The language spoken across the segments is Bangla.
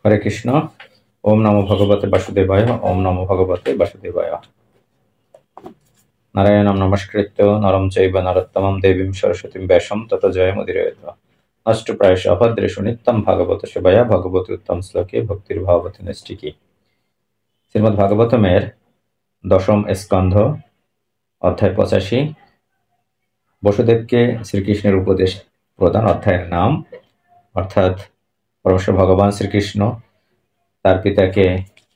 হরে কৃষ্ণ। ওম নমো ভগবতে বাসুদেবায়। ওম নমো ভগবতে বাসুদেবায়। নারায়ণং নমস্কৃত্য নরম চৈব নরোত্তমং দেবীং সরস্বতীং ব্যাসং ততো জয়মুদীরয়েৎ। অষ্টপ্রায়শ অভদ্রেষু নিত্যং ভাগবত সেবায়া ভগবতী উত্তম শ্লোকে ভক্তির ভাবতী নৈষ্ঠিকী। শ্রীমদ্ ভাগবতমের দশম স্কন্ধ, অধ্যায় 85। বসুদেবকে শ্রীকৃষ্ণের উপদেশ প্রদান অধ্যায়ের নাম, অর্থাৎ পরমেশ্বর ভগবান শ্রীকৃষ্ণ তার পিতাকে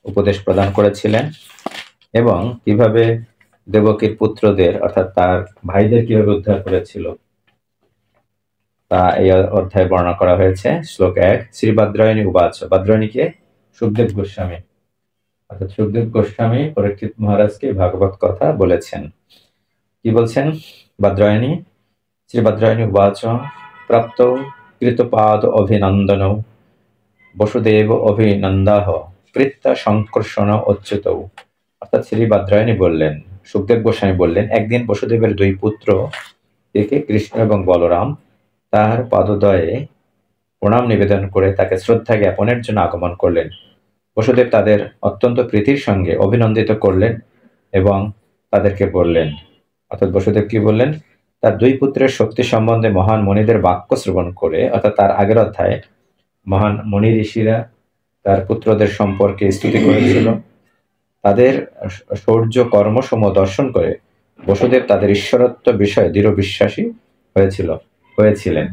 উপদেশ প্রদান করেছিলেন এবং কিভাবে দেবকীর পুত্রদের অর্থাৎ তার ভাইদের কিভাবে উদ্ধার করেছিল তা এই অধ্যায়ে বর্ণনা করা হয়েছে। শ্লোক 1। শ্রী বাদ্রায়ণী উবাচ। বাদ্রায়ণীকে সুখদেব গোস্বামী, অর্থাৎ সুখদেব গোস্বামী পরীক্ষিত মহারাজকে ভাগবত কথা বলেছেন। কি বলছেন? বাদ্রায়ণী, শ্রী বাদ্রায়ণী উবাচ। প্রাপ্ত কৃতপাদ অভিনন্দন বসুদেব অভিনন্দাহ কৃত্তা সংকর্ষণ অচ্যুত। অর্থাৎ শ্রী বাদ্রায়ণী বললেন, সুখদেব গোস্বামী বললেন, একদিন বসুদেবের দুই পুত্র একে কৃষ্ণ এবং বলরাম তার পাদদয়ে প্রণাম নিবেদন করে তাকে শ্রদ্ধা জ্ঞাপনের জন্য আগমন করলেন। বসুদেব তাদের অত্যন্ত প্রীতির সঙ্গে অভিনন্দিত করলেন এবং তাদেরকে বললেন, অর্থাৎ বসুদেব কি বললেন? তার দুই পুত্রের শক্তি সম্বন্ধে মহান মুনিদের বাক্য শ্রবণ করে, অর্থাৎ তার আগের অধ্যায়ে মহান মুনি ঋষিরা তার পুত্রদের সম্পর্কে স্তুতি করেছিল। তাদের শৌর্য কর্মসমূহ দর্শন করে বসুদেব তাদের ঈশ্বরত্ব বিষয়ে দৃঢ় বিশ্বাসী হয়েছিলেন।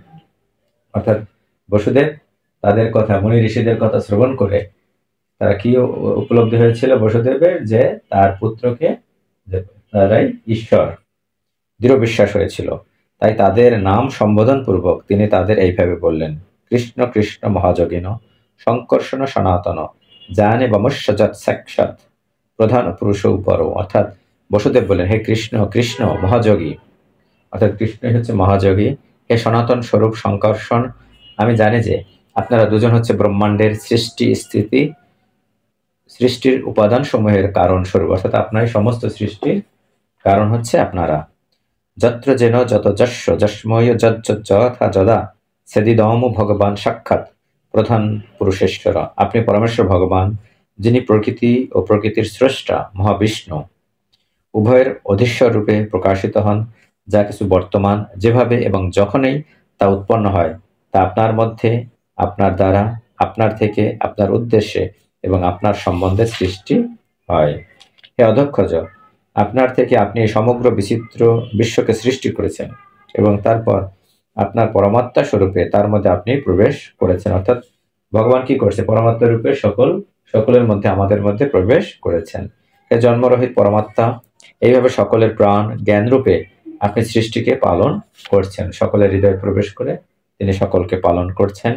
অর্থাৎ বসুদেব তাদের কথা, মুনি ঋষিদের কথা শ্রবণ করে তারা কি উপলব্ধি হয়েছিল বসুদেবের? যে তার পুত্রকে তারাই ঈশ্বর, দৃঢ় বিশ্বাস হয়েছিল। তাই তাদের নাম সম্বোধন পূর্বক তিনি তাদের এইভাবে বললেন, কৃষ্ণ কৃষ্ণ মহাযোগিন সংকর্ষণ সনাতন জানে বমস্যজাত সাক্ষাৎ প্রধান পুরুষ উপর। অর্থাৎ বসুদেব বললেন, হে কৃষ্ণ কৃষ্ণ মহাযোগী, অর্থাৎ কৃষ্ণ হচ্ছে মহাযোগী, হে সনাতন স্বরূপ সংকর্ষণ, আমি জানি যে আপনারা দুজন হচ্ছে ব্রহ্মাণ্ডের সৃষ্টির উপাদান সমূহের কারণ স্বরূপ, অর্থাৎ আপনার সমস্ত সৃষ্টির কারণ হচ্ছে আপনারা। যত্র যেন যত যস্য যস্ময় যথা যদা সেদিদম ভগবান সাক্ষাৎ প্রধান পুরুষেশ্বর। আপনি পরমেশ্বর ভগবান, যিনি প্রকৃতি ও প্রকৃতির স্রষ্টা মহাবিষ্ণু উভয়ের অধীশ্বর রূপে প্রকাশিত হন। যা কিছু বর্তমান যেভাবে এবং যখনই তা উৎপন্ন হয় তা আপনার মধ্যে, আপনার দ্বারা, আপনার থেকে, আপনার উদ্দেশ্যে এবং আপনার সম্বন্ধে সৃষ্টি হয়। হে অধ্যক্ষজ, আপনার থেকে আপনি সমগ্র বিচিত্র বিশ্বকে সৃষ্টি করেছেন এবং তারপর আপনার পরমাত্মা স্বরূপে তার মধ্যে আপনি প্রবেশ করেছেন। অর্থাৎ ভগবান কি করছে? পরমাত্মা রূপে সকলের মধ্যে, আমাদের মধ্যে প্রবেশ করেছেন। হে জন্মরহিত পরমাত্মা, এইভাবে সকলের প্রাণ জ্ঞান রূপে আপনি সৃষ্টিকে পালন করছেন। সকলের হৃদয়ে প্রবেশ করে তিনি সকলকে পালন করছেন।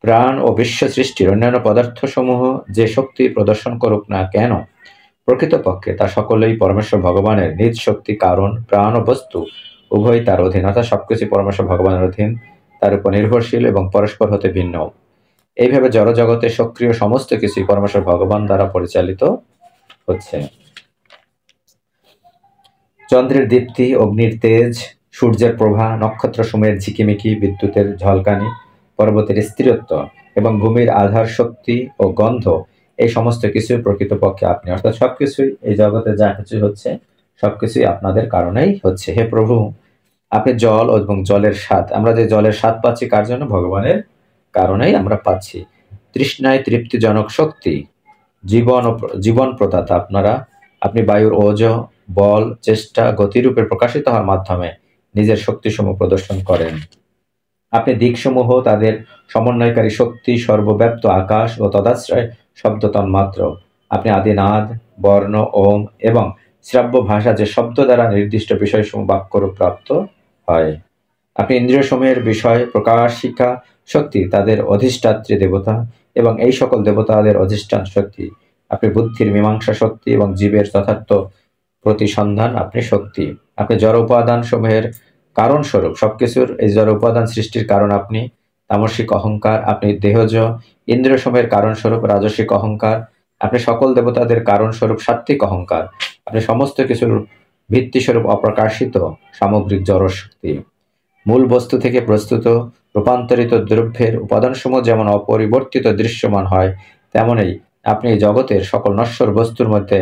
প্রাণ ও বিশ্ব সৃষ্টির অন্যান্য পদার্থ সমূহ যে শক্তি প্রদর্শন করুক না কেন, প্রকৃতপক্ষে তা সকলেই পরমেশ্বর ভগবানের নিজ শক্তি, কারণ প্রাণ ও বস্তু উভয় তার অধীন। অর্থাৎ সবকিছু পরমেশ্বর ভগবানের অধীন, তার উপর নির্ভরশীল এবং পরস্পর হতে ভিন্ন। এইভাবে জড় জগতে সক্রিয় সমস্ত কিছুই পরমেশ্বর ভগবান দ্বারা পরিচালিত হচ্ছে। চন্দ্রের দীপ্তি, অগ্নির তেজ, সূর্যের প্রভা, নক্ষত্র সমূহের ঝিকিমিকি, বিদ্যুতের ঝলকানি, পর্বতের স্থিরত্ব এবং ভূমির আধার শক্তি ও গন্ধ, এই সমস্ত কিছুই প্রকৃতপক্ষে আপনি। অর্থাৎ সবকিছুই এই জগতে যা কিছু হচ্ছে সবকিছুই আপনাদের কারণেই হচ্ছে। হে প্রভু, আপনি জল এবং জলের স্বাদ, আমরা যে জলের স্বাদ পাচ্ছি কার জন্য? ভগবানের কারণেই আমরা পাচ্ছি। তৃষ্ণায় তৃপ্তিজনক শক্তি, জীবন প্রদাতা আপনারা। আপনি বায়ুর ওজ, বল, চেষ্টা, গতিরূপে প্রকাশিত হওয়ার মাধ্যমে নিজের শক্তিসমূহ প্রদর্শন করেন। আপনি দিকসমূহ তাদের সমন্বয়কারী শক্তি, সর্বব্যাপ্ত আকাশ ও তদাশ্রয় শব্দ তন্মাত্র। আপনি আদিনাদ, বর্ণ, ওম এবং শ্রাব্য ভাষা যে শব্দ দ্বারা নির্দিষ্ট বিষয়সমূহ বাক্যরূপ প্রাপ্ত হয়। আপনি ইন্দ্রিয় সমূহের বিষয় প্রকাশিকা শক্তি, তাদের অধিষ্ঠাত্রী দেবতা এবং এই সকল দেবতাদের অধিষ্ঠান শক্তি। আপনি বুদ্ধির মীমাংসা শক্তি এবং জীবের যথার্থ প্রতিসন্ধান আপনি শক্তি। আপনি জড় উপাদান সমূহের কারণ স্বরূপ, সবকিছুর এই জড় উপাদান সৃষ্টির কারণ আপনি। তামসিক অহংকার, আপনি দেহজ ইন্দ্রিয় সমূহের কারণ স্বরূপ রাজসিক অহংকার। আপনি সকল দেবতাদের কারণ স্বরূপ সাত্ত্বিক অহংকার। আপনি সমস্ত কিছুর ভিত্তি স্বরূপ অপ্রকাশিত সামগ্রিক জড় শক্তি। মূল বস্তু থেকে প্রস্তুত রূপান্তরিত দ্রব্যের উপাদানসমূহ যেমন অপরিবর্তিত দৃশ্যমান হয়, তেমনই আপনি এই জগতের সকল নশ্বর বস্তুর মধ্যে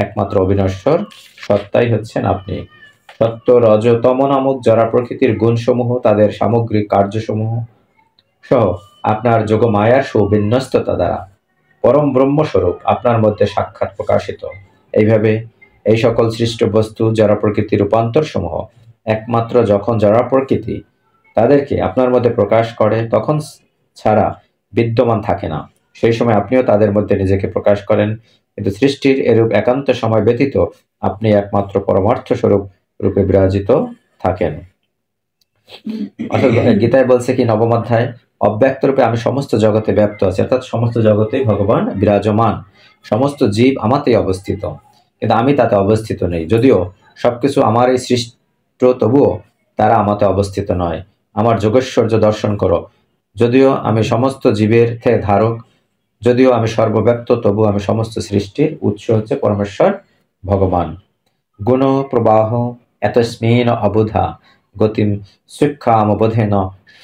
একমাত্র অবিনশ্বর সত্তাই হচ্ছেন আপনি। সত্য রজতম নামক জড়া প্রকৃতির গুণসমূহ, তাদের সামগ্রিক কার্যসমূহ সহ আপনার যোগ মায়ার সুবিন্যস্ততা দ্বারা পরম ব্রহ্মস্বরূপ আপনার মধ্যে সাক্ষাৎ প্রকাশিত। এইভাবে এই সকল সৃষ্ট বস্তু জড়া প্রকৃতির রূপান্তর সমূহ একমাত্র যখন জড়া প্রকৃতি তাদেরকে আপনার মধ্যে প্রকাশ করে তখন ছাড়া বিদ্যমান থাকে না। সেই সময় আপনিও তাদের মধ্যে নিজেকে প্রকাশ করেন, কিন্তু সৃষ্টির এরূপ একান্ত সময় ব্যতীত আপনি একমাত্র পরমার্থ স্বরূপ রূপে বিরাজিত থাকেন। অর্থাৎ গীতায় বলছে কি, নবম অধ্যায়, অব্যক্ত রূপে আমি সমস্ত জগতে ব্যপ্ত আছি, অর্থাৎ সমস্ত জগতেই ভগবান বিরাজমান, সমস্ত জীব আমাতেই অবস্থিত, কিন্তু আমি তাতে অবস্থিত নেই। যদিও সবকিছু আমার এই সৃষ্ট, তবুও তারা আমাতে অবস্থিত নয়। আমার যোগেশ্বর্য দর্শন করো। যদিও আমি সমস্ত জীবের ধারক, যদিও আমি সর্বব্যক্ত, তবু আমি সমস্ত সৃষ্টির উৎস হচ্ছে পরমেশ্বর ভগবান। গুণ প্রবাহ এতস্মিন অবুধা গতিম শিক্ষামবোধেন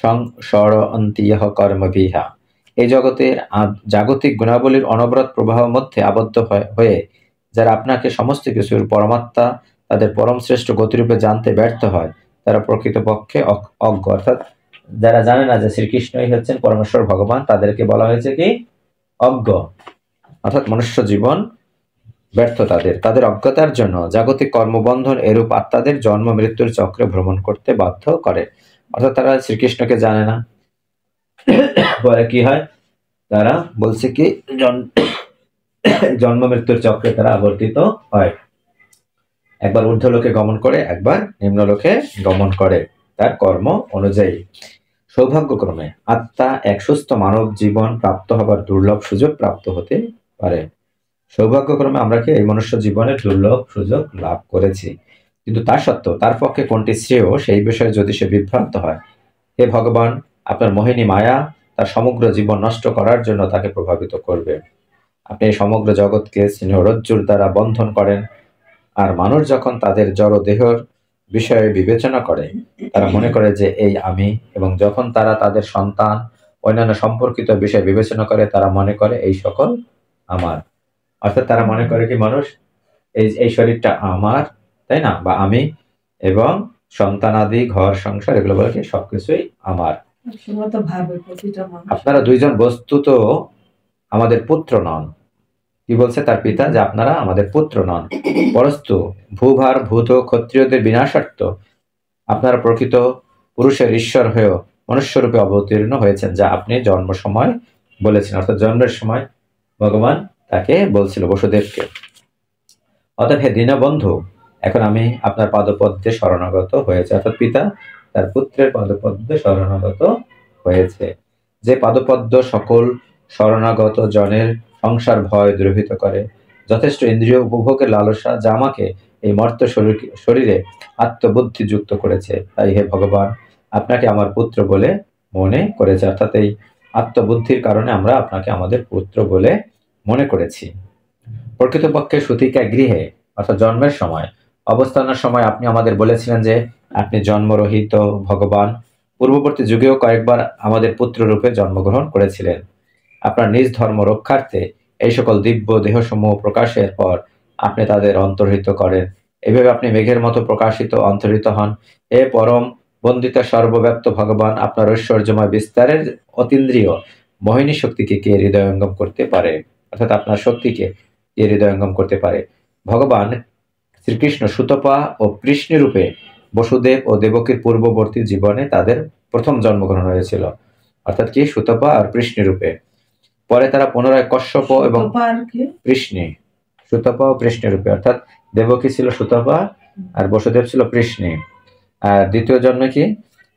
সংসরন্তিয়ঃ কর্মবিহা। এই জগতের জাগতিক গুণাবলীর অনবরত প্রবাহের মধ্যে আবদ্ধ হয়ে যারা আপনাকে সমস্ত কিছুর পরমাত্মা, তাদের পরম শ্রেষ্ঠ গতিরূপে জানতে ব্যর্থ হয়, তারা প্রকৃতপক্ষে অজ্ঞ। অর্থাৎ যারা জানে না যে শ্রীকৃষ্ণই হচ্ছেন পরমেশ্বর ভগবান, তাদেরকে বলা হয়েছে কি অজ্ঞ। অর্থাৎ মনুষ্য জীবন ব্যর্থ তাদের অজ্ঞতার জন্য জাগতিক কর্মবন্ধন এরূপ আত্মাদের জন্ম মৃত্যুর চক্রে ভ্রমণ করতে বাধ্য করে। অর্থাৎ তারা শ্রীকৃষ্ণকে জানে না, পরে কি হয়, তারা বলছে কি জন্ম মৃত্যুর চক্রে তারা আবর্তিত হয়। একবার ঊর্ধ্বলোকে গমন করে, একবার নিম্নলোকে গমন করে, তার কর্ম অনুযায়ী। সৌভাগ্যক্রমে আত্মা এক সুস্থ মানব জীবন প্রাপ্ত হবার দুর্লভ সুযোগ প্রাপ্ত হতে পারে। সৌভাগ্যক্রমে আমরা কি এই মনুষ্য জীবনের দুর্লভ সুযোগ লাভ করেছি, কিন্তু তা সত্ত্বেও তার পক্ষে কোনটি শ্রেয় সেই বিষয়ে যদি সে বিভ্রান্ত হয়, হে ভগবান, আপনার মোহিনী মায়া তার সমগ্র জীবন নষ্ট করার জন্য তাকে প্রভাবিত করবে। আপনি সমগ্র জগৎকে স্নেহরজ্জুর দ্বারা বন্ধন করেন, আর মানুষ যখন তাদের জড় দেহের বিষয়ে বিবেচনা করে তারা মনে করে যে এই আমি, এবং যখন তারা তাদের সন্তান অন্যান্য সম্পর্কিত বিষয় বিবেচনা করে তারা মনে করে এই সকল আমার। অর্থাৎ তারা মনে করে কি মানুষ এই শরীরটা আমার, তাই না, বা আমি, এবং সন্তানাদি ঘর সংসার এগুলো বলে কি সবকিছুই আমার। আপনারা দুইজন বস্তুত আমাদের পুত্র নন। কি বলছে তার পিতা, যে আপনারা আমাদের পুত্র নন, পরস্তু ভূভার ভূত ক্ষত্রিয়দের বিনাশার্থ আপনারা প্রকৃত পুরুষের ঈশ্বর হয়েও মনুষ্যরূপে অবতীর্ণ হয়েছেন, যা আপনি জন্ম সময় বলেছেন। অর্থাৎ জন্মের সময় ভগবান তাকে বলছিল, বসুদেবকে। অতএব হে দীনবন্ধু, এখন আমি আপনার পাদপদ্মে শরণাগত হয়েছে। অর্থাৎ পিতা তার পুত্রের পাদপদ্মে শরণাগত হয়েছে। যে পাদপদ্ম সকল শরণাগত জনের সংসার ভয় দ্রবীভূত করে, যথেষ্ট ইন্দ্রিয় উপভোগের লালসা যা আমাকে এই মর্ত শরীরে আত্মবুদ্ধি যুক্ত করেছে, তাই হে ভগবান, আপনাকে আমার পুত্র বলে মনে করেছে। অর্থাৎ এই আত্মবুদ্ধির কারণে আমরা আপনাকে আমাদের পুত্র বলে মনে করেছি। প্রকৃতপক্ষে সুতিকা গৃহে, অর্থাৎ জন্মের সময়, অবস্থানের সময় আপনি আমাদের বলেছিলেন যে আপনি জন্মরহিত ভগবান। পূর্ববর্তী যুগেও কয়েকবার আমাদের পুত্র রূপে জন্মগ্রহণ করেছিলেন। আপনার নিজ ধর্ম রক্ষার্থে এই সকল দিব্য দেহসমূহ প্রকাশের পর আপনি তাদের অন্তর্হিত করেন। এভাবে আপনি মেঘের মতো প্রকাশিত অন্তর্হিত হন। এ পরম বন্দিত সর্বব্যাপ্ত ভগবান, আপনার ঐশ্বর্যময় বিস্তারের অতীন্দ্রিয় মোহিনী শক্তিকে কে হৃদয়ঙ্গম করতে পারে? অর্থাৎ আপনার শক্তিকে কে হৃদয়ঙ্গম করতে পারে? ভগবান শ্রীকৃষ্ণ সুতপা ও কৃষ্ণ রূপে বসুদেব ও দেবকীর পূর্ববর্তী জীবনে তাদের প্রথম জন্মগ্রহণ হয়েছিল, অর্থাৎ কি সুতপা আর কৃষ্ণ রূপে। পরে তারা পুনরায় কশ্যপ এবং কৃষ্ণে, সুতপা ও কৃষ্ণ রূপে, অর্থাৎ দেবকী ছিল সুতপা আর বসুদেব ছিল কৃষ্ণে। আর দ্বিতীয় জন্মে কি,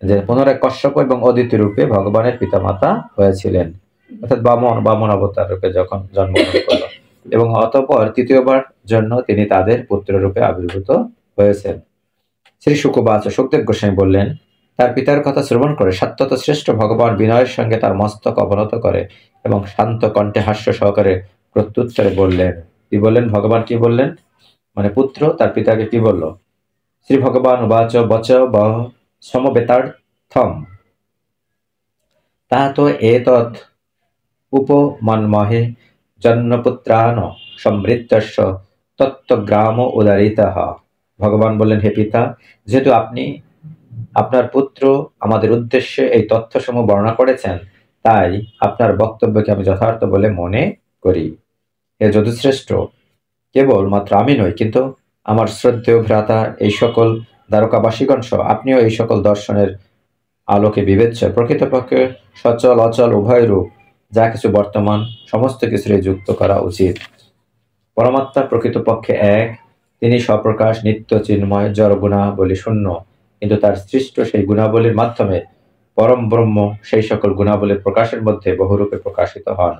যে পুনরায় কশ্যপ এবং অদিতি রূপে ভগবানের পিতামাতা হয়েছিলেন, অর্থাৎ বামন অবতার রূপে যখন জন্মগ্রহণ করল, এবং অতঃপর তৃতীয়বার জন্য তিনি তাদের পুত্র রূপে আবির্ভূত হয়েছেন। শ্রী শুকবাচ, সুখদেব গোস্বামী বললেন, তার পিতার কথা শ্রবণ করে সত্যত শ্রেষ্ঠ ভগবান বিনয়ের সঙ্গে তার মস্তক অবনত করে এবং শান্ত কণ্ঠে হাস্য সহকারে প্রত্যুত্তরে বললেন। কি বললেন? ভগবান কি বললেন? মানে পুত্র তার পিতাকে কি বলল? শ্রী ভগবান উবাচ বচ সমবেতার্থম তাতো এতৎ উপমন্মহে জন্মপুত্রান সমৃদ্ধস্য তত্ত্বগ্রাম উদারিতঃ। ভগবান বললেন, হে পিতা, যেহেতু আপনি আপনার পুত্র আমাদের উদ্দেশ্যে এই তথ্যসমূহ বর্ণনা করেছেন, তাই আপনার বক্তব্যকে আমি যথার্থ বলে মনে করি। হে যদুশ্রেষ্ঠ, কেবল মাত্র আমি নই, কিন্তু আমার শ্রদ্ধেয় ভ্রাতা এই সকল দ্বারকাবাসীগণ সহ আপনিও এই সকল দর্শনের আলোকে বিবেচ্য। প্রকৃতপক্ষে সচল অচল উভয় রূপ যা কিছু বর্তমান সমস্ত কিছুরে যুক্ত করা উচিত। পরমাত্মা প্রকৃতপক্ষে এক, তিনি স্বপ্রকাশ, নিত্য, চিন্ময়, জড় গুণাবলী শূন্য, কিন্তু তার সৃষ্ট সেই গুণাবলীর মাধ্যমে পরম ব্রহ্ম সেই সকল গুণাবলীর প্রকাশের মধ্যে বহুরূপে প্রকাশিত হন।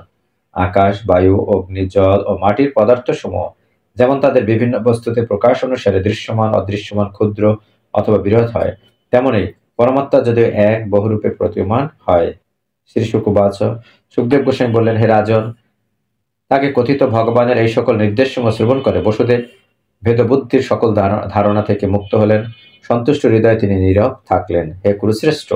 আকাশ, বায়ু, অগ্নি, জল ও মাটির পদার্থসমূহ যেমন তাদের বিভিন্ন বস্তুতে প্রকাশ অনুসারে দৃশ্যমান, অদৃশ্যমান, ক্ষুদ্র অথবা বৃহৎ হয়, তেমনি পরমাত্মা যদিও এক, বহুরূপে প্রতীয়মান হয়। শ্রী শুকবাচ, সুখদেব গোস্বামী বললেন, হে রাজন, তাকে কথিত ভগবানের এই সকল নির্দেশসমূহ শ্রবণ করে বসুদেব ভেদবুদ্ধির সকল ধারণা থেকে মুক্ত হলেন। সন্তুষ্ট হৃদয়ে তিনি নীরব থাকলেন। হে কুরুশ্রেষ্ঠ,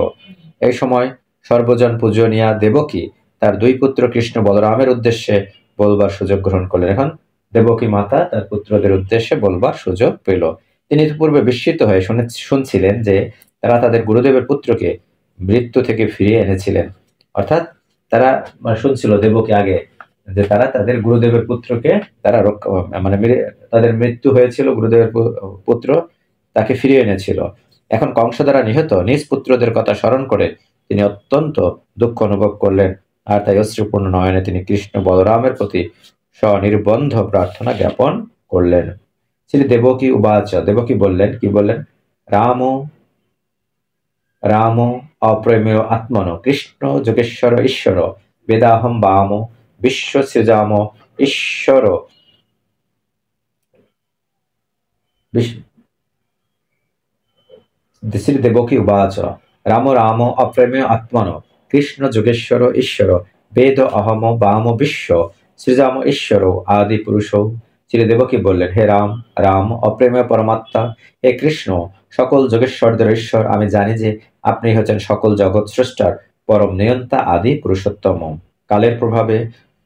এই সময় সর্বজন পূজনীয়া দেবকী তার দুই পুত্র কৃষ্ণ বলরামের উদ্দেশ্যে বলবার সুযোগ গ্রহণ করলেন। এখন দেবকী মাতা তার পুত্রদের উদ্দেশ্যে বলবার সুযোগ পেল। তিনি পূর্বে বিস্মিত হয়ে শুনছিলেন যে তারা তাদের গুরুদেবের পুত্রকে মৃত্যু থেকে ফিরিয়ে এনেছিলেন। অর্থাৎ তারা শুনছিল দেবকী আগে যে তারা তাদের গুরুদেবের পুত্রকে তারা তাদের মৃত্যু হয়েছিল, গুরুদেবের পুত্র তাকে ফিরিয়ে এনেছিল। এখন কংস দ্বারা নিহত নিজ পুত্রদের কথা স্মরণ করে তিনি অত্যন্ত দুঃখ অনুভব করলেন, আর তাই অশ্রুপূর্ণ নয়নে তিনি কৃষ্ণ বলরামের প্রতি স্বনির্বন্ধ প্রার্থনা জ্ঞাপন করলেন। শ্রী দেবকী উবাচ, দেবকী বললেন, কি বললেন? রাম রাম অপ্রেমেয় আত্মন কৃষ্ণ যোগেশ্বর ঈশ্বর বেদাহম বাম বিশ্ব সৃজাম ঈশ্বর। শ্রী দেবকী উবাচ, রাম রাম অপ্রেমেয় আত্মন কৃষ্ণ যোগেশ্বর ঈশ্বর বেদ অহম বাম বিশ্ব সৃজাম ঈশ্বর আদি পুরুষ। শ্রী দেবকী বললেন, হে রাম, রাম অপ্রেমেয় পরমাত্মা, হে কৃষ্ণ সকল যোগেশ্বরদের ঈশ্বর, আমি জানি যে আপনি হচ্ছেন সকল জগৎ স্রষ্টার পরম নিয়ন্তা আদি পুরুষোত্তম। কালের প্রভাবে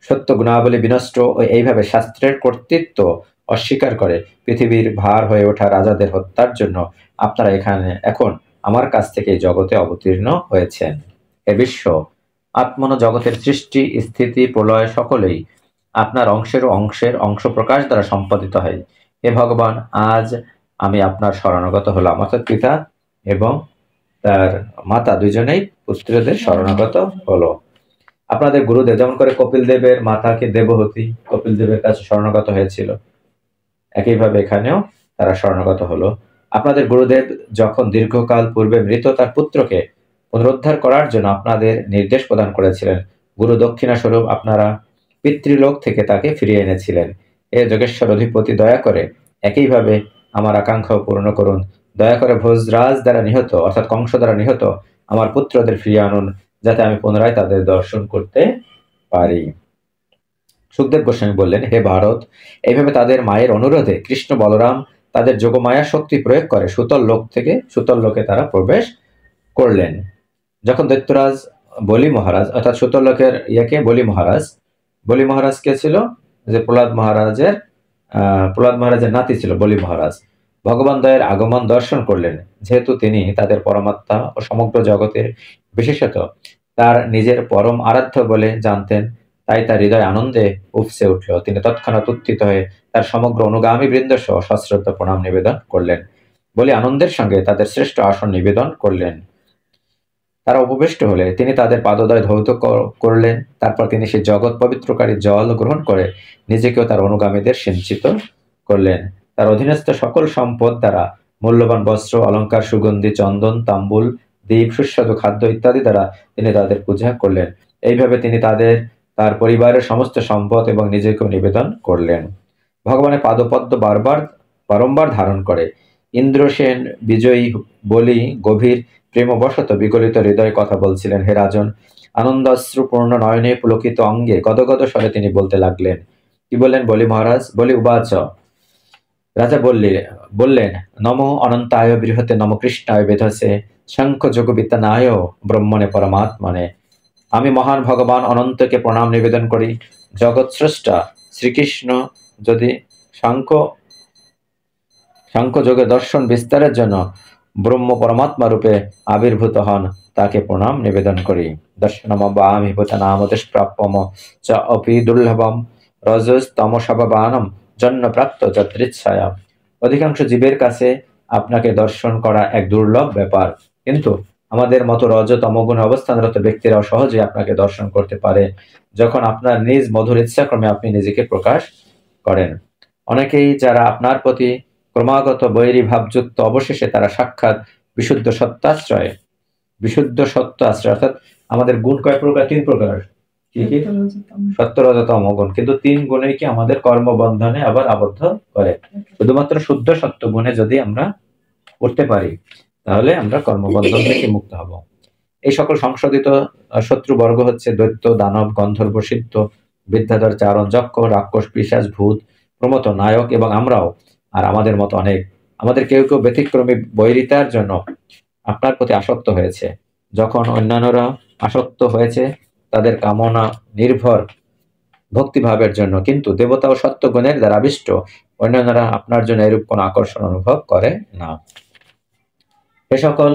সত্য গুণাবলী বিনষ্ট ও এইভাবে শাস্ত্রের কর্তৃত্ব অস্বীকার করে পৃথিবীর ভার হয়ে ওঠা রাজাদের হত্যার জন্য আপনারা এখানে এখন আমার কাছ থেকে জগতে অবতীর্ণ হয়েছেন। এ বিশ্ব আত্মন জগতের সৃষ্টি, স্থিতি, প্রলয় সকলেই আপনার অংশের অংশ প্রকাশ দ্বারা সম্পাদিত হয়। হে ভগবান, আজ আমি আপনার শরণাগত হলাম। অর্থাৎ পিতা এবং তার মাতা দুজনেই পুত্রদের শরণাগত হলো। আপনাদের গুরুদেব যেমন করে কপিল দেবের মাতাকে দেবহতী কপিল দেবের কাছে শরণাগত হয়েছিল, একইভাবে এখানেও তারা শরণাগত হলো। আপনাদের গুরুদেব যখন দীর্ঘকাল পূর্বে মৃত তার পুত্রকে পুনরুদ্ধার করার জন্য আপনাদের নির্দেশ প্রদান করেছিলেন, গুরু দক্ষিণা স্বরূপ আপনারা পিতৃলোক থেকে তাকে ফিরিয়ে এনেছিলেন। এ যোগেশ্বর অধিপতি, দয়া করে একইভাবে আমার আকাঙ্ক্ষাও পূর্ণ করুন। দয়া করে ভোজরাজ দ্বারা নিহত অর্থাৎ কংস দ্বারা নিহত আমার পুত্রদের ফিরিয়ে আনুন, যাতে আমি পুনরায় তাদের দর্শন করতে পারি। সুখদেব গোস্বামী বললেন, হে ভারত, এইভাবে তাদের মায়ের অনুরোধে কৃষ্ণ বলরাম তাদের যোগমায়া শক্তি প্রয়োগ করে সুতল লোক থেকে সুতল লোকে তারা প্রবেশ করলেন। যখন দৈত্যরাজ বলি মহারাজ অর্থাৎ সুতল লোকের বলি মহারাজ কে ছিল? যে প্রহ্লাদ মহারাজের নাতি ছিল বলি মহারাজ। ভগবান দয়ের আগমন দর্শন করলেন। যেহেতু তিনি তাদের পরমাত্মা ও সমগ্র জগতের বিশেষত তার নিজের পরম আরাধ্য বলে জানতেন, তাই তার হৃদয় আনন্দে উপসে উঠল। তিনি তৎক্ষণাৎ উত্থিত হয়ে তার সমগ্র অনুগামী বৃন্দ সহ সশ্রদ্ধ প্রণাম নিবেদন করলেন। বলে আনন্দের সঙ্গে তাদের শ্রেষ্ঠ আসন নিবেদন করলেন। তারা উপবিষ্ট হলে তিনি তাদের পাদদয় ধৌত করলেন। তারপর তিনি সেই জগৎ পবিত্রকারী জল গ্রহণ করে নিজেকেও তার অনুগামীদের সিঞ্চিত করলেন। তার অধীনস্থ সকল সম্পদ দ্বারা মূল্যবান বস্ত্র, অলঙ্কার, সুগন্ধি, চন্দন, তাম্বুল, দ্বীপ, সুস্বাদু খাদ্য ইত্যাদি দ্বারা তিনি তাদের পূজা করলেন। এইভাবে তিনি তার পরিবারের সমস্ত সম্পদ এবং নিজেকেও নিবেদন করলেন। ভগবানের পাদপদ্ম বারম্বার ধারণ করে ইন্দ্রসেন বিজয়ী বলি গভীর প্রেমবশত বিগলিত হৃদয়ে কথা বলছিলেন। হে রাজন, আনন্দাশ্রুপূর্ণ নয়নে পুলকিত অঙ্গে গদগদ স্বরে তিনি বলতে লাগলেন। কি বললেন বলি মহারাজ? বলি উবাচ, রাজা বললেন, নম অনন্তায় বৃহতে নম কৃষ্ণায় বেধসে শঙ্খ যোগবিত্তানায় ব্রহ্মণে পরমাত্মনে। আমি মহান ভগবান অনন্তকে প্রণাম নিবেদন করি। জগৎ স্রষ্টা শ্রীকৃষ্ণ যদি সাংখ্যযোগে দর্শন বিস্তারের জন্য ব্রহ্ম পরমাত্মা রূপে আবির্ভূত হন, তাকে প্রণাম নিবেদন করি। দর্শনম বামি ভূতনামদুষ্প্রাপ্যম চ অপি দুর্লভম রজস্তমসভাবানম জন্য প্রাপ্ত যদৃচ্ছায়া। অধিকাংশ জীবের কাছে আপনাকে দর্শন করা এক দুর্লভ ব্যাপার, কিন্তু আমাদের মতো রজ তমগুণে অবস্থানরত ব্যক্তিরাও সহজে আপনাকে দর্শন করতে পারে, যখন আপনার নিজ মধুর ইচ্ছাক্রমে আপনি নিজেকে প্রকাশ করেন। অনেকেই যারা আপনার প্রতি ক্রমাগত বৈরী ভাবযুক্ত, অবশেষে তারা সাক্ষাৎ বিশুদ্ধ সত্যাশ্রয় অর্থাৎ আমাদের গুণ কয় প্রকার? 3 প্রকার। কি কি? সত্য রজ তম গুণ। কিন্তু 3 গুণেই কি আমাদের কর্মবন্ধনে আবার আবদ্ধ করে। শুধুমাত্র শুদ্ধ সত্য গুণে যদি আমরা করতে পারি, তাহলে আমরা কর্মবন্ধন থেকে মুক্ত হব। এই সকল সংশোধিত শত্রুবর্গ হচ্ছে দৈত্য, দানব, গন্ধর্ব, সিদ্ধ, বিদ্যাধর, চারণ, যক্ষ, রাক্ষস, পিশাচ, ভূত, প্রমত, নায়ক এবং আমরাও। আর আমাদের মতো অনেক, আমাদের কেউ কেউ ব্যতিক্রমী বৈরিতার জন্য আপনার প্রতি আসক্ত হয়েছে। যখন অন্যান্যরা আসক্ত হয়েছে তাদের কামনা নির্ভর ভক্তিভাবের জন্য, কিন্তু দেবতা ও সত্য গুণের দ্বারা আবিষ্ট অন্যান্যরা আপনার জন্য এরূপ কোনো আকর্ষণ অনুভব করে না। এ সকল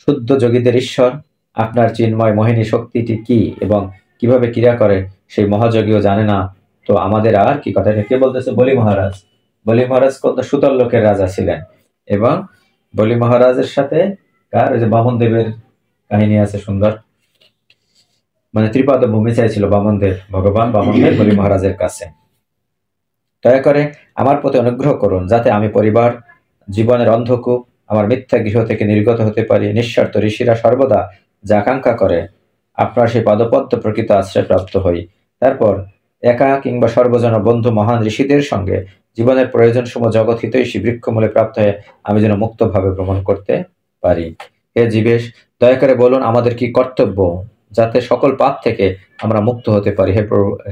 শুদ্ধ যোগীদের ঈশ্বর আপনার চিন্ময় মোহিনী শক্তিটি কি এবং কিভাবে ক্রিয়া করে সেই মহাযোগীও জানে না, তো আমাদের আর কি কথা। কে বলতেছে? বলি মহারাজ। বলি মহারাজ কত সুতল লোকের রাজা ছিলেন, এবং বলি মহারাজের সাথে কার ওই যে বামন দেবের কাহিনী আছে সুন্দর, মানে ত্রিপাদ ভূমি চাইছিল বামনদেব, ভগবান বামনদেব বলি মহারাজের কাছে, দয়া করে আমার প্রতি অনুগ্রহ করুন যাতে আমি পরিবার জীবনের অন্ধকূপ আমার মিথ্যা গৃহ থেকে নির্গত হতে পারি। নিঃস্বার্থ ঋষিরা সর্বদা যা আকাঙ্ক্ষা করে আপনার সেই পদপদ্ম প্রকৃত আশ্রয় প্রাপ্ত হই। তারপর একা কিংবা সর্বজন বন্ধু মহান ঋষিদের সঙ্গে জীবনের প্রয়োজন সমূহ জগৎ হিতৈষী বৃক্ষমূলে প্রাপ্ত হয়ে আমি যেন মুক্তভাবে ভ্রমণ করতে পারি। হে জীবেশ, দয়া করে বলুন আমাদের কি কর্তব্য যাতে সকল পাপ থেকে আমরা মুক্ত হতে পারি।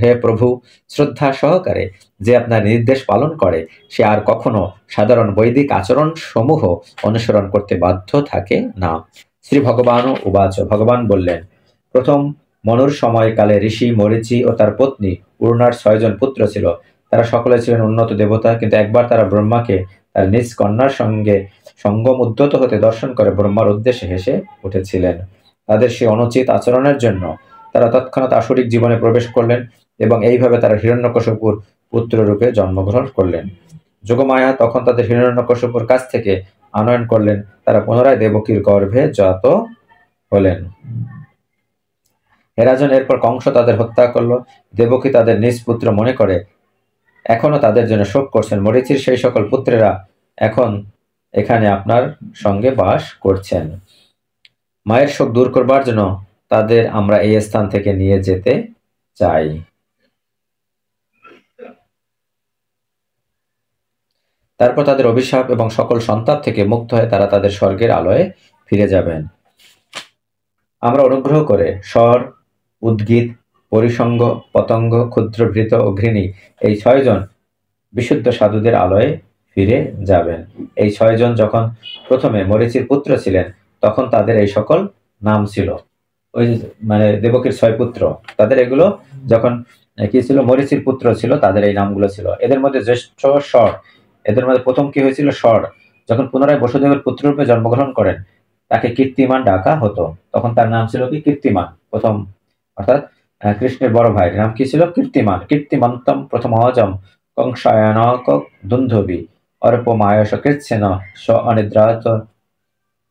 হে প্রভু, শ্রদ্ধা সহকারে যে আপনার নির্দেশ পালন করে সে আর কখনো সাধারণ বৈদিক আচরণ সমূহ অনুসরণ করতে বাধ্য থাকে না। শ্রী ভগবান উবাচ, ভগবান বললেন, প্রথম মনুর সময়কালে ঋষি মরীচি ও তার পত্নী পূর্ণার 6 জন পুত্র ছিল। তারা সকলে ছিলেন উন্নত দেবতা, কিন্তু একবার তারা ব্রহ্মাকে তার নিজ কন্যার সঙ্গে সঙ্গম উদ্যত হতে দর্শন করে ব্রহ্মার উদ্দেশ্যে হেসে উঠেছিলেন। তাদের সেই অনুচিত আচরণের জন্য তারা তৎক্ষণাৎ আসরিক জীবনে প্রবেশ করলেন এবং এইভাবে তারা হিরণ্যকশিপুর পুত্র রূপে জন্মগ্রহণ করলেন। যোগমায়া তখন তাদের হিরণ্যকশিপুর কাছ থেকে আনয়ন করলেন। তারা পুনরায় দেবকীর গর্ভে জাত হলেন। হেরাজন এরপর কংস তাদের হত্যা করলো। দেবকী তাদের নিজ পুত্র মনে করে এখনো তাদের জন্য শোক করছেন। মরীচির সেই সকল পুত্রেরা এখন এখানে আপনার সঙ্গে বাস করছেন। মায়ের শোক দূর করবার জন্য তাদের আমরা এই স্থান থেকে নিয়ে যেতে চাই। তারপর তাদের অভিশাপ এবং সকল সন্তাপ থেকে মুক্ত হয়ে তারা তাদের স্বর্গের আলোয় ফিরে যাবেন। আমরা অনুগ্রহ করে স্বর, উদ্গীত, পরিসঙ্গ, পতঙ্গ, ক্ষুদ্রভৃত ও ঘৃণী এই 6 জন বিশুদ্ধ সাধুদের আলোয় ফিরে যাবেন। এই 6 জন যখন প্রথমে মরীচির পুত্র ছিলেন তখন তাদের এই সকল নাম ছিল, ওই মানে দেবকীর 6 পুত্র, তাদের এগুলো যখন কি ছিল, মরীচির পুত্র ছিল, তাদের এই নামগুলো ছিল। এদের মধ্যে জ্যেষ্ঠ স্বর, এদের মধ্যে প্রথম কি হয়েছিল, স্বর যখন পুনরায় বসুদেবের পুত্ররূপে জন্মগ্রহণ করেন তাকে কীর্তিমান ডাকা হতো। তখন তার নাম ছিল কি, কীর্তিমান। প্রথম অর্থাৎ কৃষ্ণের বড় ভাইয়ের নাম কি ছিল, কীর্তিমান। কীর্তিমন্তম প্রথম অজম কংসায়নক দুন্ধবী অর্পমায়স কৃচ্ছেন স অনিদ্রাত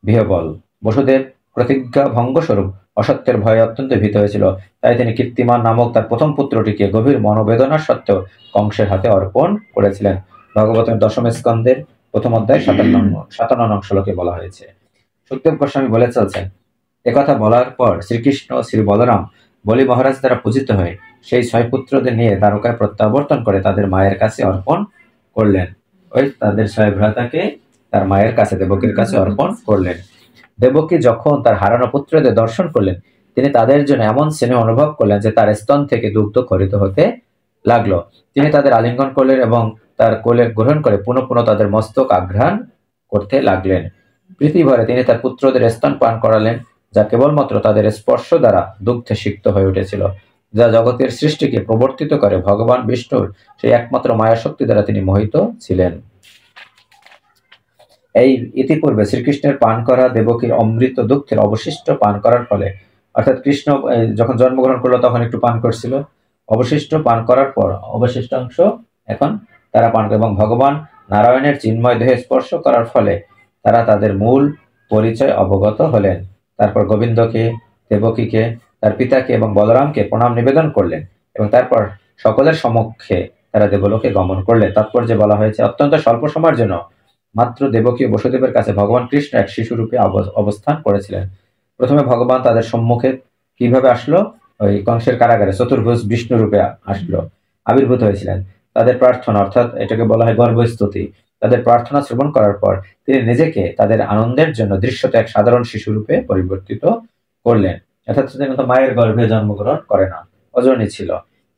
বিহবল। বসুদেব প্রতিজ্ঞা ভঙ্গস্বরূপ অসত্যের ভয়ে অত্যন্ত ভীত হয়েছিল, তাই তিনি কীর্তিমান নামক তার প্রথম পুত্রটিকে গভীর মনোবেদনার সত্ত্বেও কংসের হাতে অর্পণ করেছিলেন। ভাগবতের 10ম স্কন্ধের প্রথম অধ্যায় 57 নং শ্লোকে বলা হয়েছে। সুখদেব গোস্বামী বলে চলছেন, একথা বলার পর শ্রীকৃষ্ণ শ্রী বলরাম বলি মহারাজ দ্বারা পূজিত হয়ে সেই 6 পুত্রদের নিয়ে দ্বারকায় প্রত্যাবর্তন করে তাদের মায়ের কাছে অর্পণ করলেন। ওই তাদের 6 ভ্রাতাকে তার মায়ের কাছে, দেবকীর কাছে অর্পণ করলেন। দেবকী যখন তার হারানো পুত্রদের দর্শন করলেন তিনি তাদের জন্য এমন স্নেহ অনুভব করলেন যে তার স্তন থেকে দুগ্ধ খরিত হতে লাগলো। তিনি তাদের আলিঙ্গন করলেন এবং তার কোলে গ্রহণ করে পুনঃ পুনঃ তাদের মস্তক আঘ্রাণ করতে লাগলেন। প্রীতি ভরে তিনি তার পুত্রদের স্তন পান করালেন। যা কেবলমাত্র তাদের স্পর্শ দ্বারা দুগ্ধে সিক্ত হয়ে উঠেছিল, যা জগতের সৃষ্টিকে প্রবর্তিত করে ভগবান বিষ্ণুর সেই একমাত্র মায়াশক্তি দ্বারা তিনি মোহিত ছিলেন। এই ইতিপূর্বে শ্রীকৃষ্ণের পান করা দেবকীর অমৃত দুগ্ধের অবশিষ্ট পান করার ফলে, অর্থাৎ কৃষ্ণ যখন জন্মগ্রহণ করলো তখন একটু পান করছিল, অবশিষ্ট পান করার পর অবশিষ্টাংশ এখন তারা পান করে, এবং ভগবান নারায়ণের চিন্ময় দেহে স্পর্শ করার ফলে তারা তাদের মূল পরিচয় অবগত হলেন। তারপর গোবিন্দকে, দেবকীকে, তার পিতাকে এবং বলরামকে প্রণাম নিবেদন করলেন, এবং তারপর সকলের সমক্ষে তারা দেবলোকে গমন করলেন। তাৎপর্যে বলা হয়েছে, অত্যন্ত স্বল্প সময়ের জন্য মাত্র দেবকী ও বসুদেবের কাছে ভগবান কৃষ্ণ এক শিশুরূপে অবস্থান করেছিলেন। প্রথমে ভগবান তাদের সম্মুখে কিভাবে আসলো? ওই কংসের কারাগারে চতুর্ভুজ বিষ্ণু রূপে আসলো, আবির্ভূত হয়েছিলেন। তাদের প্রার্থনা, অর্থাৎ এটাকে বলা হয় গর্ভস্তুতি, তাদের প্রার্থনা শ্রবণ করার পর তিনি নিজেকে তাদের আনন্দের জন্য দৃশ্যত এক সাধারণ শিশুরূপে পরিবর্তিত করলেন। অর্থাৎ তিনি তো মায়ের গর্ভে জন্মগ্রহণ করে না, অজনী ছিল,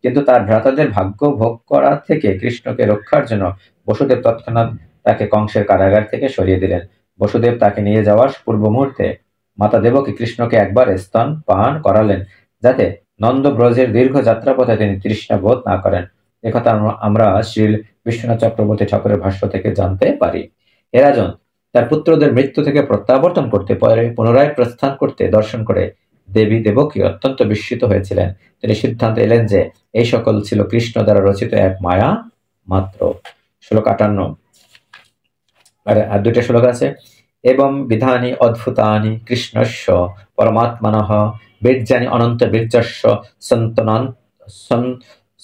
কিন্তু তার ভ্রাতাদের ভাগ্য ভোগ করা থেকে কৃষ্ণকে রক্ষার জন্য বসুদেব তৎক্ষণাৎ তাকে কংসের কারাগার থেকে সরিয়ে দিলেন। বসুদেব তাকে নিয়ে যাওয়ার পূর্ব মুহূর্তে মাতা দেবকী কৃষ্ণকে একবার স্তন পান করালেন, যাতে নন্দ ব্রজের দীর্ঘ যাত্রাপথে তিনি তৃষ্ণা বোধ না করেন। একথা আমরা শ্রী বিশ্বনাথ চক্রবর্তী ঠাকুরের ভাষ্য থেকে জানতে পারি। এ রাজন তার পুত্রদের মৃত্যু থেকে প্রত্যাবর্তন করতে পরে পুনরায় প্রস্থান করতে দর্শন করে দেবী দেবকী অত্যন্ত বিস্মিত হয়েছিলেন। তিনি সিদ্ধান্ত এলেন যে এই সকল ছিল কৃষ্ণ দ্বারা রচিত এক মায়া মাত্র। শ্লোক 58। আর দুইটা শ্লোক আছে। এবং বিধানি অদ্ভুতানি কৃষ্ণস্য পরমাত্মনঃ বীর্যানি অনন্ত বীর্যস্য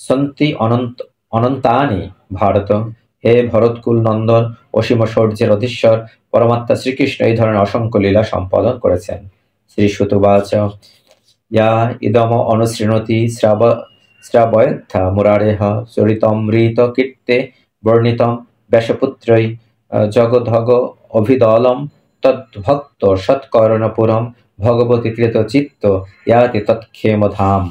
সন্তি অনন্তানি ভারত। হে ভরতকুল নন্দন, অসীম শৌর্যের অধীশ্বর পরমাত্মা শ্রীকৃষ্ণ এই ধরনের অসংখ্য লীলা সম্পাদন করেছেন। শ্রীসুত উবাচ ইয়া ইদম অনুশৃণোতি শ্রাবয়থা মুরারেহ চরিতমৃত কীর্তে বর্ণিতম ব্যাসপুত্রৈ জগধগ অভিদলম তদ্ভক্ত সৎকরণপুরম ভগবতী কৃত চিত্ত ইয়াতি তৎক্ষেম ধাম।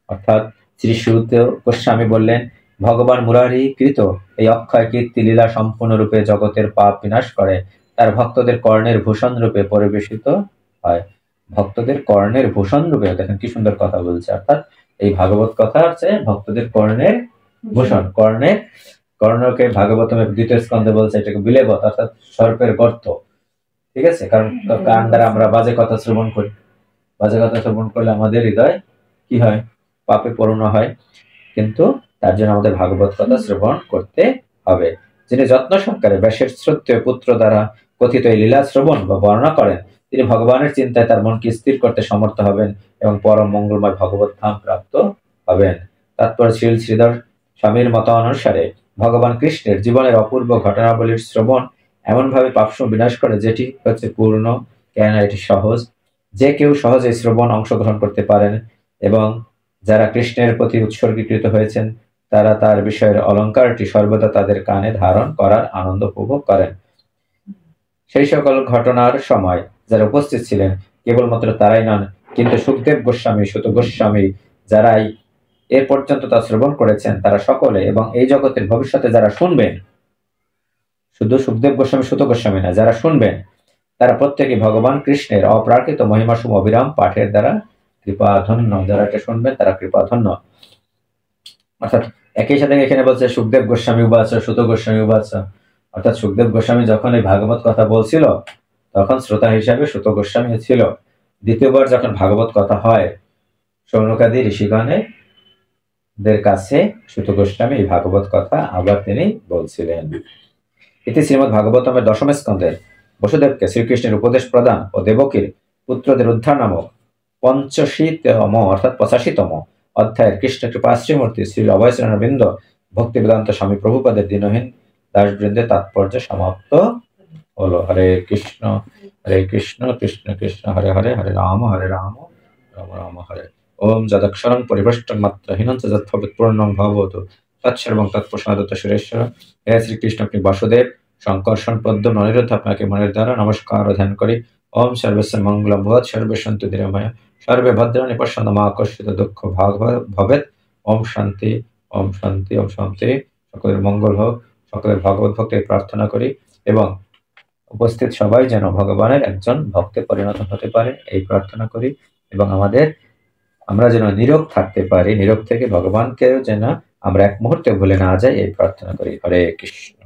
অর্থাৎ শ্রী সুত গোস্বামী বললেন, ভগবান মুরারি কৃত এই অক্ষয় কীর্তি লীলা সম্পূর্ণরূপে জগতের পাপ বিনাশ করে তার ভক্তদের কর্ণের ভূষণ রূপে পরিবেশিত হয়। ভক্তদের কর্ণের ভূষণ রূপে, দেখেন কি সুন্দর কথা বলছে। অর্থাৎ এই ভাগবত কথা হচ্ছে ভক্তদের কর্ণের ভূষণ। কর্ণকে ভাগবতমের দ্বিতীয় স্কন্ধে বলছে এটাকে বিলেবত, অর্থাৎ সর্পের গর্ত। ঠিক আছে, কারণ কান দ্বারা আমরা বাজে কথা শ্রবণ করি, বাজে কথা শ্রবণ করলে আমাদের হৃদয় কি হয়? পাপে পূর্ণ হয়। কিন্তু তার জন্য আমাদের ভাগবত কথা শ্রবণ করতে হবে। যিনি যত্ন সহকারে ব্যাসের শ্রদ্ধেয় পুত্র দ্বারা কথিত এই লীলা শ্রবণ বা বর্ণনা করেন, তিনি ভগবানের চিন্তায় তার মনকে স্থির করতে সমর্থ হবেন এবং পরম মঙ্গলময় ভগবত ধাম প্রাপ্ত হবেন। তারপর শ্রীধর স্বামীর মত অনুসারে ভগবান কৃষ্ণের জীবনের অপূর্ব ঘটনাবলীর শ্রবণ এমনভাবে পাপসমূহ বিনাশ করে যেটি হচ্ছে পূর্ণ, কেন এটি সহজ। যে কেউ সহজে শ্রবণ অংশগ্রহণ করতে পারেন এবং যারা কৃষ্ণের প্রতি উৎসর্গীকৃত হয়েছেন তারা তার বিষয়ের অলঙ্কারটি সর্বদা তাদের কানে ধারণ করার আনন্দ উপভোগ করেন। সেই সকল ঘটনার সময় যারা উপস্থিত ছিলেন কেবলমাত্র তারাই নন, কিন্তু সুখদেব গোস্বামী, সুত গোস্বামী যারাই এ পর্যন্ত তা শ্রবণ করেছেন তারা সকলে, এবং এই জগতের ভবিষ্যতে যারা শুনবেন, শুধু সুখদেব গোস্বামী সুত গোস্বামী না, যারা শুনবেন তারা প্রত্যেকে ভগবান কৃষ্ণের অপ্রাকৃত মহিমাসম অবিরাম পাঠের দ্বারা কৃপাধন্য। যারা এটা শুনবেন তারা কৃপাধন্য। অর্থাৎ একই সাথে এখানে বলছে সুখদেব গোস্বামী উবাচ সুত গোস্বামী উবাচ, অর্থাৎ সুখদেব গোস্বামী যখন এই ভাগবত কথা বলছিল তখন শ্রোতা হিসাবে সুত গোস্বামী ছিল। দ্বিতীয়বার যখন ভাগবত কথা হয় সৌনকাদি ঋষিগণের কাছে সুত গোস্বামী এই ভাগবত কথা আবার তিনি বলছিলেন। এটি শ্রীমদ ভাগবতমের দশম স্কন্ধের বসুদেবকে শ্রীকৃষ্ণের উপদেশ প্রদান ও দেবকীর পুত্রদের উদ্ধার নামক 85তম অর্থাৎ 85তম অধ্যায়ের কৃষ্ণ কৃপা শ্রীমূর্তি শ্রী অভয়চরণবৃন্দ ভক্তি বেদান্ত স্বামী প্রভুপাদের দিনহীন দাসবৃন্দের তাৎপর্য সমাপ্ত হলো। হরে কৃষ্ণ কৃষ্ণ কৃষ্ণ হরে হরে, হরে রাম রাম রাম হরে। ওম যদক্ষরং পরিভ্রষ্টং মাত্রহীনং চ যৎভবেৎ পূর্ণং ভবতু তৎসর্বং তৎপ্রসাদত সুরেশ্বর। হে শ্রীকৃষ্ণ, আপনি বাসুদেব, শঙ্কর্ষণ পদ্ম অনিরুদ্ধ, আপনাকে মনের দ্বারা নমস্কার ও ধ্যান করি। ওম সর্বস্ব মঙ্গলম ভূয়াৎ, সর্বে সন্তু নিরাময়া, সর্বে ভদ্রাণি পশ্যন্ত মা কশ্চিৎ দুঃখ ভাগ ভবেৎ। ওম শান্তি, ওম শান্তি, ওম শান্তি। সকলের মঙ্গল হোক, সকলের ভগবত ভক্তি প্রার্থনা করি এবং উপস্থিত সবাই যেন ভগবানের একজন ভক্তে পরিণত হতে পারে এই প্রার্থনা করি, এবং আমরা যেন নীরব থাকতে পারি, নীরব থেকে ভগবানকেও যেন আমরা এক মুহূর্তে ভুলে না যাই এই প্রার্থনা করি। হরে কৃষ্ণ।